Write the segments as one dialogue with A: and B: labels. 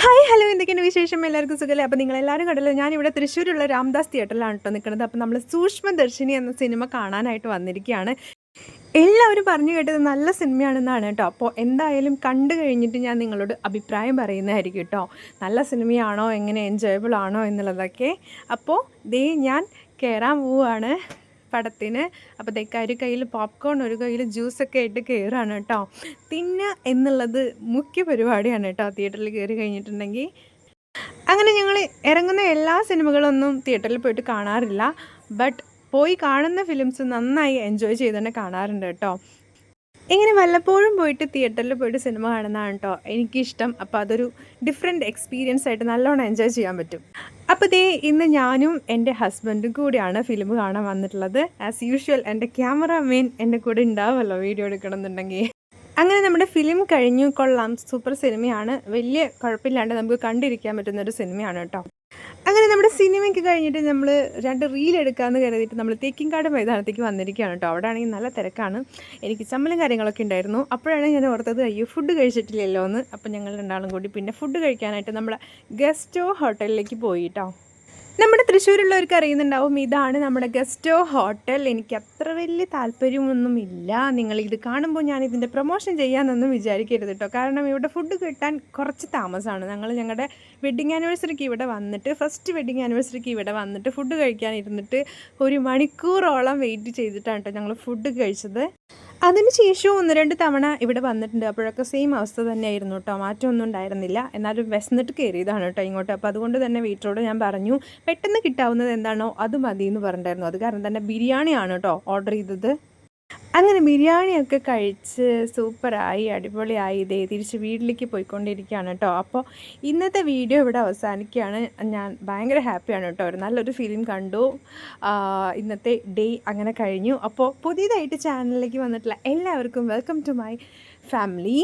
A: Hi hello എന്തൊക്കെയാണ് വിശേഷം? എല്ലാവർക്കും സുഖമല്ലേ? അപ്പോൾ നിങ്ങളെല്ലാവരും കണ്ടല്ലോ, ഞാനിവിടെ തൃശ്ശൂരുള്ള രാംദാസ് തിയേറ്ററിലാണ് കേട്ടോ നിൽക്കുന്നത്. അപ്പോൾ നമ്മൾ സൂക്ഷ്മദർശിനി എന്ന സിനിമ കാണാനായിട്ട് വന്നിരിക്കുകയാണ്. എല്ലാവരും പറഞ്ഞു കേട്ടത് നല്ല സിനിമയാണെന്നാണ് കേട്ടോ. അപ്പോൾ എന്തായാലും കണ്ടു കഴിഞ്ഞിട്ട് ഞാൻ നിങ്ങളോട് അഭിപ്രായം പറയുന്നതായിരിക്കും കേട്ടോ. നല്ല സിനിമയാണോ, എങ്ങനെ എൻജോയബിൾ ആണോ എന്നുള്ളതൊക്കെ. അപ്പോൾ ഞാൻ കയറാൻ പോവുകയാണ് പടത്തിന്. അപ്പോൾ ഒരു കയ്യിൽ പോപ്കോൺ, ഒരു കയ്യിൽ ജ്യൂസൊക്കെ ആയിട്ട് കയറുകയാണ് കേട്ടോ. തിന്നുക എന്നുള്ളത് മുഖ്യ പരിപാടിയാണ് കേട്ടോ തിയേറ്ററിൽ കയറി കഴിഞ്ഞിട്ടുണ്ടെങ്കിൽ. അങ്ങനെ ഞങ്ങൾ ഇറങ്ങുന്ന എല്ലാ സിനിമകളൊന്നും തിയേറ്ററിൽ പോയിട്ട് കാണാറില്ല. ബട്ട് പോയി കാണുന്ന ഫിലിംസ് നന്നായി എൻജോയ് ചെയ്ത് തന്നെ കാണാറുണ്ട് കേട്ടോ. ഇങ്ങനെ വല്ലപ്പോഴും പോയിട്ട് തിയേറ്ററിൽ പോയിട്ട് സിനിമ കാണുന്നതാണ് കേട്ടോ എനിക്കിഷ്ടം. അപ്പോൾ അതൊരു ഡിഫറെൻറ്റ് എക്സ്പീരിയൻസ് ആയിട്ട് നല്ലോണം എൻജോയ് ചെയ്യാൻ പറ്റും. അപ്പോൾ ഇന്ന് ഞാനും എൻ്റെ ഹസ്ബൻഡും കൂടിയാണ് ഫിലിം കാണാൻ വന്നിട്ടുള്ളത്. ആസ് യൂഷ്വൽ എൻ്റെ ക്യാമറമാൻ എൻ്റെ കൂടെ ഉണ്ടാവുമല്ലോ വീഡിയോ എടുക്കണമെന്നുണ്ടെങ്കിൽ. അങ്ങനെ നമ്മുടെ ഫിലിം കഴിഞ്ഞു. കൊള്ളാം, സൂപ്പർ സിനിമയാണ്. വലിയ കുഴപ്പമില്ലാണ്ട് നമുക്ക് കണ്ടിരിക്കാൻ പറ്റുന്നൊരു സിനിമയാണ് കേട്ടോ. അങ്ങനെ നമ്മുടെ സിനിമയ്ക്ക് കഴിഞ്ഞിട്ട് നമ്മൾ 2 റീൽ എടുക്കാമെന്ന് കരുതിയിട്ട് നമ്മൾ തേക്കിൻകാട് മൈതാനത്തേക്ക് വന്നിരിക്കുകയാണ് കേട്ടോ. അവിടെ ആണെങ്കിൽ നല്ല തിരക്കാണ്. എനിക്ക് ചമ്മലും കാര്യങ്ങളൊക്കെ ഉണ്ടായിരുന്നു. അപ്പോഴാണ് ഞാൻ ഓർത്തത്, അയ്യോ ഫുഡ് കഴിച്ചിട്ടില്ലല്ലോ എന്ന്. അപ്പോൾ ഞങ്ങൾ രണ്ടാളും കൂടി പിന്നെ ഫുഡ് കഴിക്കാനായിട്ട് നമ്മുടെ ഗസ്റ്റോ ഹോട്ടലിലേക്ക് പോയി കേട്ടോ. നമ്മുടെ തൃശ്ശൂരുള്ളവർക്ക് അറിയുന്നുണ്ടാവും, ഇതാണ് നമ്മുടെ ഗസ്റ്റോ ഹോട്ടൽ. എനിക്ക് അത്ര വലിയ താല്പര്യമൊന്നുമില്ല. നിങ്ങളിത് കാണുമ്പോൾ ഞാൻ ഇതിൻ്റെ പ്രൊമോഷൻ ചെയ്യാമെന്നൊന്നും വിചാരിക്കരുത് കേട്ടോ. കാരണം ഇവിടെ ഫുഡ് കിട്ടാൻ കുറച്ച് താമസമാണ്. ഞങ്ങളുടെ വെഡ്ഡിങ് ആനിവേഴ്സറിക്ക് ഇവിടെ വന്നിട്ട്, ഫസ്റ്റ് വെഡ്ഡിങ് ആനിവേഴ്സറിക്ക് ഇവിടെ വന്നിട്ട് ഫുഡ് കഴിക്കാനിരുന്നിട്ട് 1 മണിക്കൂറോളം വെയിറ്റ് ചെയ്തിട്ടാണ് കേട്ടോ ഞങ്ങൾ ഫുഡ് കഴിച്ചത്. അതിന് ശേഷവും 1-2 തവണ ഇവിടെ വന്നിട്ടുണ്ട്. അപ്പോഴൊക്കെ സെയിം അവസ്ഥ തന്നെയായിരുന്നു കേട്ടോ, മാറ്റമൊന്നും ഉണ്ടായിരുന്നില്ല. എന്നാലും വിശന്നിട്ട് കയറിയതാണ് കേട്ടോ ഇങ്ങോട്ട്. അപ്പോൾ അതുകൊണ്ട് തന്നെ വെയിറ്ററോട് ഞാൻ പറഞ്ഞു, പെട്ടെന്ന് കിട്ടാവുന്നത് എന്താണോ അത് മതി എന്ന് പറഞ്ഞിട്ടുണ്ടായിരുന്നു. അത് കാരണം തന്നെ ബിരിയാണിയാണ് കേട്ടോ ഓർഡർ ചെയ്തത്. അങ്ങനെ ബിരിയാണിയൊക്കെ കഴിച്ച് സൂപ്പറായി, അടിപൊളിയായി. തിരിച്ച് വീട്ടിലേക്ക് പോയിക്കൊണ്ടിരിക്കുകയാണ് കേട്ടോ. അപ്പോൾ ഇന്നത്തെ വീഡിയോ ഇവിടെ അവസാനിക്കുകയാണ്. ഞാൻ ഭയങ്കര ഹാപ്പിയാണ് കേട്ടോ. നല്ലൊരു ഫിലിം കണ്ടു. ഇന്നത്തെ ഡേ അങ്ങനെ കഴിഞ്ഞു. അപ്പോൾ പുതിയതായിട്ട് ചാനലിലേക്ക് വന്നിട്ടുള്ള എല്ലാവർക്കും വെൽക്കം ടു മൈ ഫാമിലി.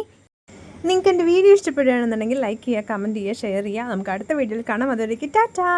A: നിങ്ങൾക്ക് എൻ്റെ വീഡിയോ ഇഷ്ടപ്പെടുകയാണെന്നുണ്ടെങ്കിൽ ലൈക്ക് ചെയ്യുക, കമൻറ്റ് ചെയ്യുക, ഷെയർ ചെയ്യുക. നമുക്ക് അടുത്ത വീഡിയോയിൽ കാണാം. അതുവരേക്ക് ടാറ്റാ.